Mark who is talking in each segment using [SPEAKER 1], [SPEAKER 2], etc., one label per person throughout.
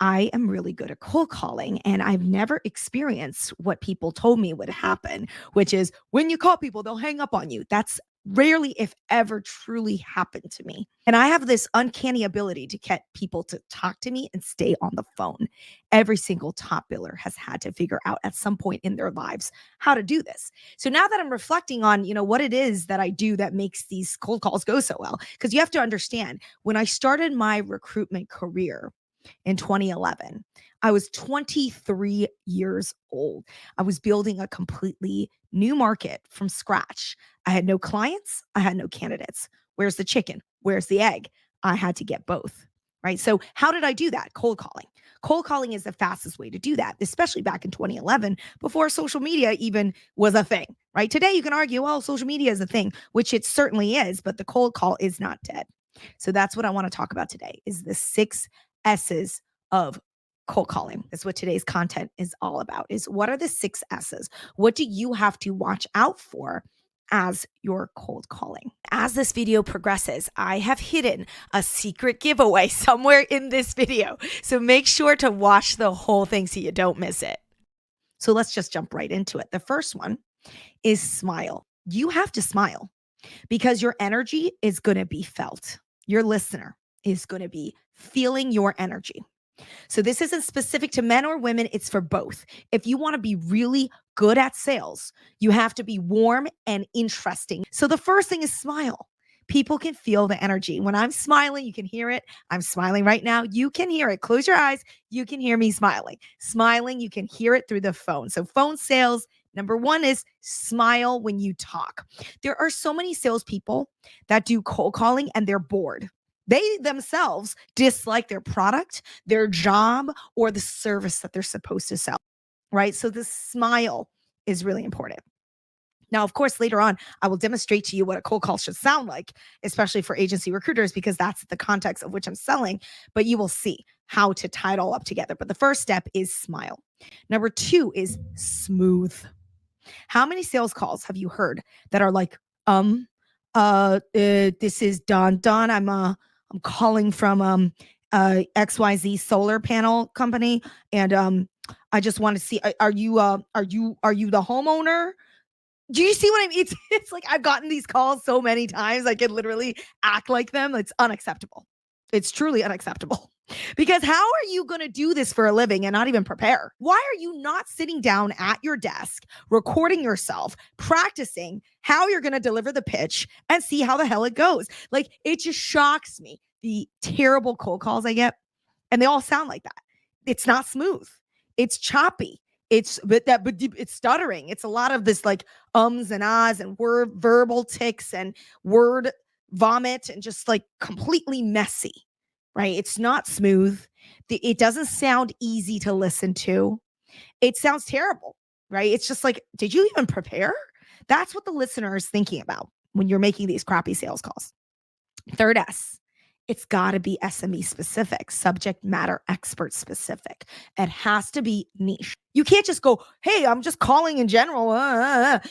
[SPEAKER 1] I am really good at cold calling, and I've never experienced what people told me would happen, which is when you call people, they'll hang up on you. That's rarely, if ever, truly happened to me. And I have this uncanny ability to get people to talk to me and stay on the phone. Every single top biller has had to figure out at some point in their lives how to do this. So now that I'm reflecting on, what it is that I do that makes these cold calls go so well, because you have to understand, when I started my recruitment career in 2011, I was 23 years old. I was building a completely new market from scratch. I had no clients. I had no candidates. Where's the chicken? Where's the egg? I had to get both, right? So how did I do that? Cold calling. Cold calling is the fastest way to do that, especially back in 2011, before social media even was a thing, right? Today, you can argue, well, social media is a thing, which it certainly is, but the cold call is not dead. So that's what I want to talk about today, is the 6 S's of cold calling. That's what today's content is all about, is what are the 6 S's? What do you have to watch out for as you're cold calling? As this video progresses, I have hidden a secret giveaway somewhere in this video. So make sure to watch the whole thing so you don't miss it. So let's just jump right into it. The first one is smile. You have to smile because your energy is going to be felt. Your listener is going to be feeling your energy. So this isn't specific to men or women. It's for both. If you want to be really good at sales, you have to be warm and interesting. So the first thing is smile. People can feel the energy. When I'm smiling, you can hear it. I'm smiling right now. You can hear it. Close your eyes. You can hear me smiling. Smiling, you can hear it through the phone. So phone sales, number 1 is smile when you talk. There are so many salespeople that do cold calling and they're bored. They themselves dislike their product, their job, or the service that they're supposed to sell, right? So the smile is really important. Now, of course, later on, I will demonstrate to you what a cold call should sound like, especially for agency recruiters, because that's the context of which I'm selling. But you will see how to tie it all up together. But the first step is smile. Number 2 is smooth. How many sales calls have you heard that are like, this is Don. I'm calling from XYZ solar panel company, and I just want to see, are you the homeowner? Do you see what I mean? It's like I've gotten these calls so many times I can literally act like them. It's unacceptable. It's truly unacceptable. Because how are you going to do this for a living and not even prepare? Why are you not sitting down at your desk, recording yourself, practicing how you're going to deliver the pitch and see how the hell it goes? Like, it just shocks me, the terrible cold calls I get. And they all sound like that. It's not smooth. It's choppy. It's stuttering. It's a lot of this like ums and ahs and word verbal tics and word vomit and just like completely messy. Right? It's not smooth. It doesn't sound easy to listen to. It sounds terrible, right? It's just like, did you even prepare? That's what the listener is thinking about when you're making these crappy sales calls. Third S, it's got to be SME specific, subject matter expert specific. It has to be niche. You can't just go, hey, I'm just calling in general.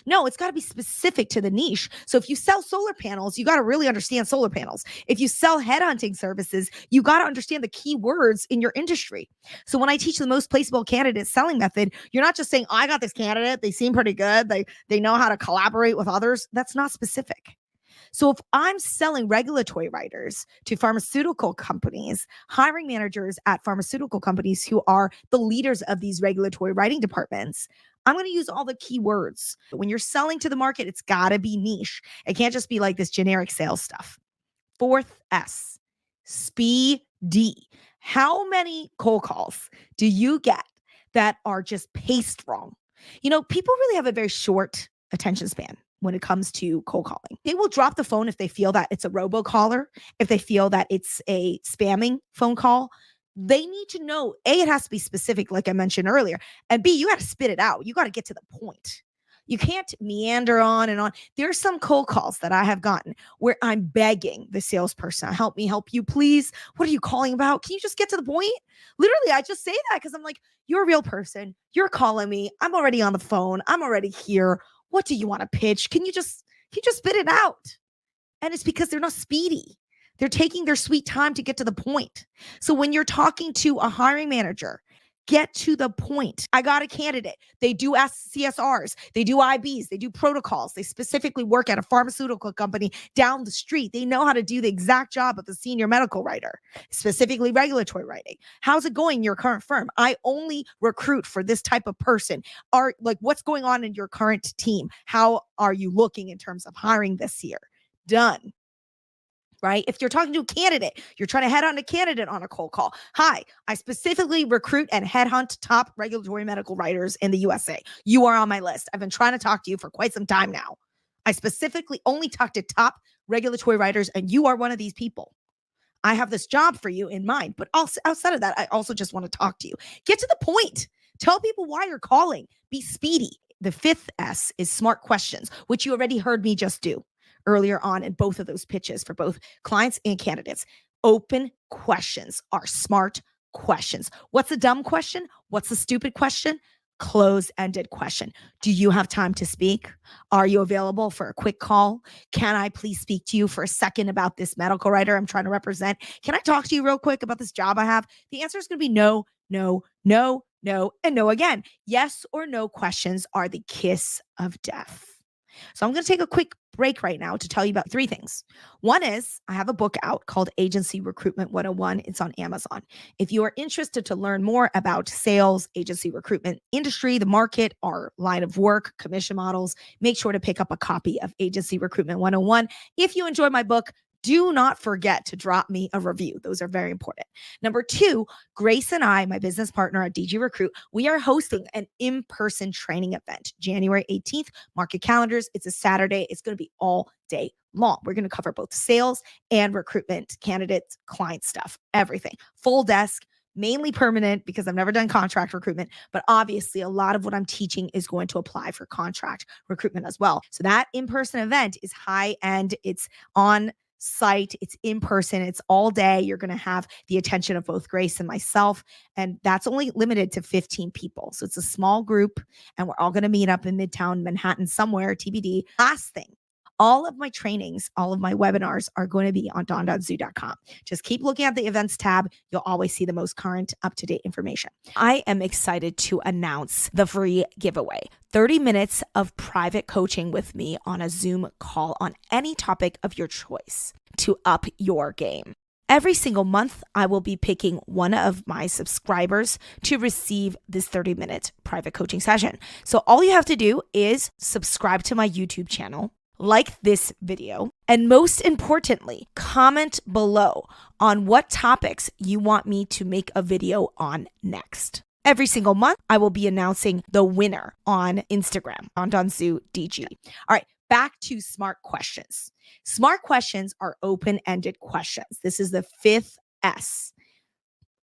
[SPEAKER 1] No, it's got to be specific to the niche. So if you sell solar panels, you got to really understand solar panels. If you sell headhunting services, you got to understand the key words in your industry. So when I teach the most placeable candidate selling method, you're not just saying, I got this candidate. They seem pretty good. They know how to collaborate with others. That's not specific. So if I'm selling regulatory writers to pharmaceutical companies, hiring managers at pharmaceutical companies who are the leaders of these regulatory writing departments, I'm going to use all the keywords. When you're selling to the market, it's got to be niche. It can't just be like this generic sales stuff. Fourth S, speedy. How many cold calls do you get that are just paced wrong? People really have a very short attention span when it comes to cold calling. They will drop the phone if they feel that it's a robocaller, if they feel that it's a spamming phone call. They need to know, A, it has to be specific, like I mentioned earlier, and B, you got to spit it out. You got to get to the point. You can't meander on and on. There are some cold calls that I have gotten where I'm begging the salesperson, help me help you, please. What are you calling about? Can you just get to the point? Literally, I just say that because I'm like, you're a real person. You're calling me. I'm already on the phone. I'm already here. What do you want to pitch? Can you just spit it out? And it's because they're not speedy. They're taking their sweet time to get to the point. So when you're talking to a hiring manager, get to the point. I got a candidate. They do CSRs. They do IBs. They do protocols. They specifically work at a pharmaceutical company down the street. They know how to do the exact job of a senior medical writer, specifically regulatory writing. How's it going in your current firm? I only recruit for this type of person. What's going on in your current team? How are you looking in terms of hiring this year? Done. Right? If you're talking to a candidate, you're trying to head on a candidate on a cold call. Hi, I specifically recruit and headhunt top regulatory medical writers in the USA. You are on my list. I've been trying to talk to you for quite some time now. I specifically only talk to top regulatory writers, and you are one of these people. I have this job for you in mind, but also outside of that, I also just want to talk to you. Get to the point. Tell people why you're calling. Be speedy. The fifth S is smart questions, which you already heard me just do earlier on in both of those pitches for both clients and candidates. Open questions are smart questions. What's a dumb question? What's a stupid question? Close-ended question. Do you have time to speak? Are you available for a quick call? Can I please speak to you for a second about this medical writer I'm trying to represent? Can I talk to you real quick about this job I have? The answer is going to be no, no, no, no, and no again. Yes or no questions are the kiss of death. So I'm going to take a quick break right now to tell you about three things. One is I have a book out called Agency Recruitment 101. It's on Amazon. If you are interested to learn more about sales, agency recruitment industry, the market, our line of work, commission models, make sure to pick up a copy of Agency Recruitment 101. If you enjoy my book, do not forget to drop me a review. Those are very important. Number two, Grace and I, my business partner at DG Recruit, we are hosting an in-person training event, January 18th. Mark your calendars. It's a Saturday. It's going to be all day long. We're going to cover both sales and recruitment, candidates, client stuff, everything. Full desk, mainly permanent because I've never done contract recruitment, but obviously a lot of what I'm teaching is going to apply for contract recruitment as well. So that in-person event is high end. It's on site, it's in person, it's all day. You're going to have the attention of both Grace and myself, and that's only limited to 15 people. So it's a small group, and we're all going to meet up in Midtown Manhattan somewhere, TBD. Last thing, all of my trainings, all of my webinars are going to be on don.zoo.com. Just keep looking at the events tab. You'll always see the most current, up-to-date information. I am excited to announce the free giveaway. 30 minutes of private coaching with me on a Zoom call on any topic of your choice to up your game. Every single month, I will be picking one of my subscribers to receive this 30-minute private coaching session. So all you have to do is subscribe to my YouTube channel, like this video, and most importantly, comment below on what topics you want me to make a video on next. Every single month, I will be announcing the winner on Instagram, on DonZooDG. All right, back to smart questions. Smart questions are open-ended questions. This is the fifth S.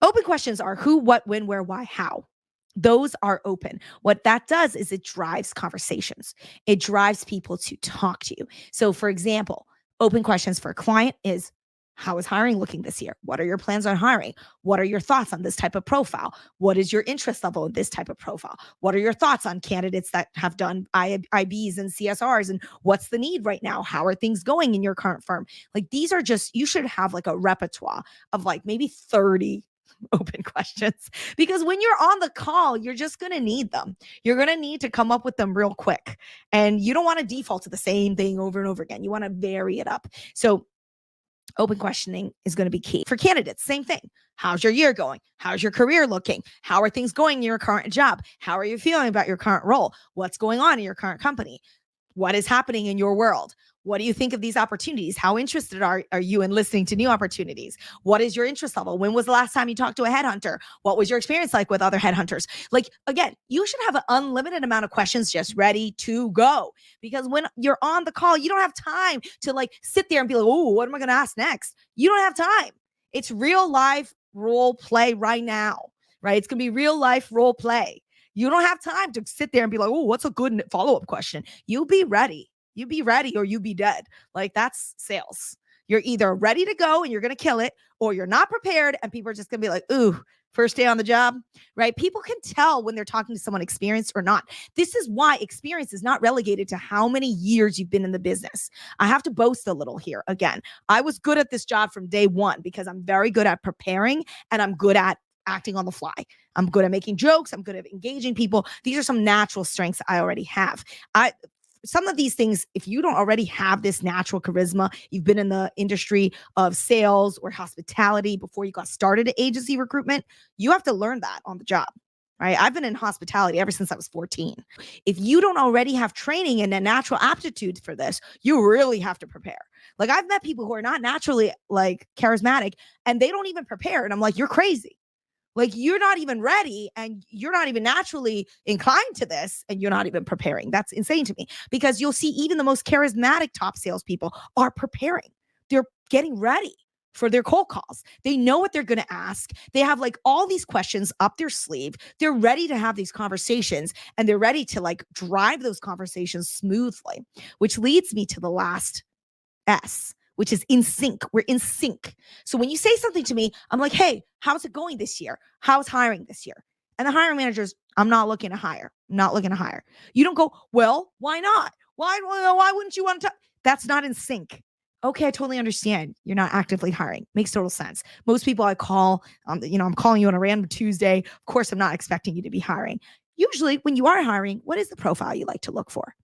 [SPEAKER 1] Open questions are who, what, when, where, why, how. Those are open. What that does is it drives conversations. It drives people to talk to you. So for example, open questions for a client is, how is hiring looking this year? What are your plans on hiring? What are your thoughts on this type of profile? What is your interest level in this type of profile? What are your thoughts on candidates that have done IBs and CSRs? And what's the need right now? How are things going in your current firm? Like these are just, you should have like a repertoire of like maybe 30 open questions, because when you're on the call, you're just going to need them. You're going to need to come up with them real quick. And you don't want to default to the same thing over and over again. You want to vary it up. So open questioning is going to be key. For candidates, same thing. How's your year going? How's your career looking? How are things going in your current job? How are you feeling about your current role? What's going on in your current company? What is happening in your world? What do you think of these opportunities? How interested are you in listening to new opportunities? What is your interest level? When was the last time you talked to a headhunter? What was your experience like with other headhunters? Like, again, you should have an unlimited amount of questions just ready to go, because when you're on the call, you don't have time to like sit there and be like, oh, what am I going to ask next? You don't have time. It's real life role play right now, right? It's going to be real life role play. You don't have time to sit there and be like, oh, what's a good follow-up question? You'll be ready. You be ready or you be dead. Like that's sales. You're either ready to go and you're going to kill it, or you're not prepared and people are just going to be like, ooh, first day on the job, right? People can tell when they're talking to someone experienced or not. This is why experience is not relegated to how many years you've been in the business. I have to boast a little here. Again, I was good at this job from day one because I'm very good at preparing and I'm good at acting on the fly. I'm good at making jokes. I'm good at engaging people. These are some natural strengths I already have. Some of these things, if you don't already have this natural charisma, you've been in the industry of sales or hospitality before you got started at agency recruitment, you have to learn that on the job, right? I've been in hospitality ever since I was 14. If you don't already have training and a natural aptitude for this, you really have to prepare. Like I've met people who are not naturally like charismatic and they don't even prepare. And I'm like, you're crazy. Like you're not even ready and you're not even naturally inclined to this and you're not even preparing. That's insane to me because you'll see even the most charismatic top salespeople are preparing. They're getting ready for their cold calls. They know what they're going to ask. They have like all these questions up their sleeve. They're ready to have these conversations and they're ready to like drive those conversations smoothly, which leads me to the last S, which is in sync. We're in sync. So when you say something to me, I'm like, hey, how's it going this year? How's hiring this year? And the hiring managers, I'm not looking to hire. I'm not looking to hire. You don't go, well, why not? Why wouldn't you want to? That's not in sync. Okay, I totally understand. You're not actively hiring. Makes total sense. Most people I call, I'm calling you on a random Tuesday. Of course, I'm not expecting you to be hiring. Usually when you are hiring, what is the profile you like to look for?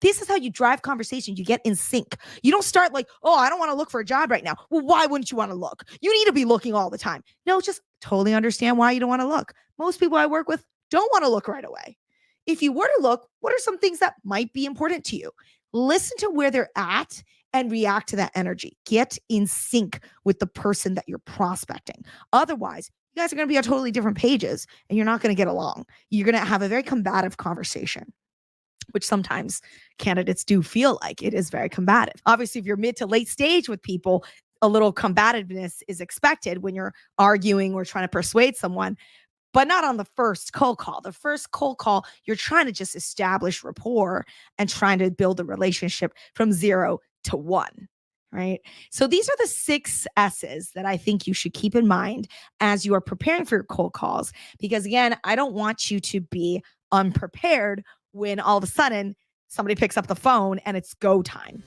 [SPEAKER 1] This is how you drive conversation. You get in sync. You don't start like, oh, I don't want to look for a job right now. Well, why wouldn't you want to look? You need to be looking all the time. No, just totally understand why you don't want to look. Most people I work with don't want to look right away. If you were to look, what are some things that might be important to you? Listen to where they're at and react to that energy. Get in sync with the person that you're prospecting. Otherwise, you guys are going to be on totally different pages and you're not going to get along. You're going to have a very combative conversation, which sometimes candidates do feel like it is very combative. Obviously, if you're mid to late stage with people, a little combativeness is expected when you're arguing or trying to persuade someone, but not on the first cold call. The first cold call, you're trying to just establish rapport and trying to build a relationship from 0 to 1. Right. So these are the 6 S's that I think you should keep in mind as you are preparing for your cold calls. Because again, I don't want you to be unprepared when all of a sudden somebody picks up the phone and it's go time.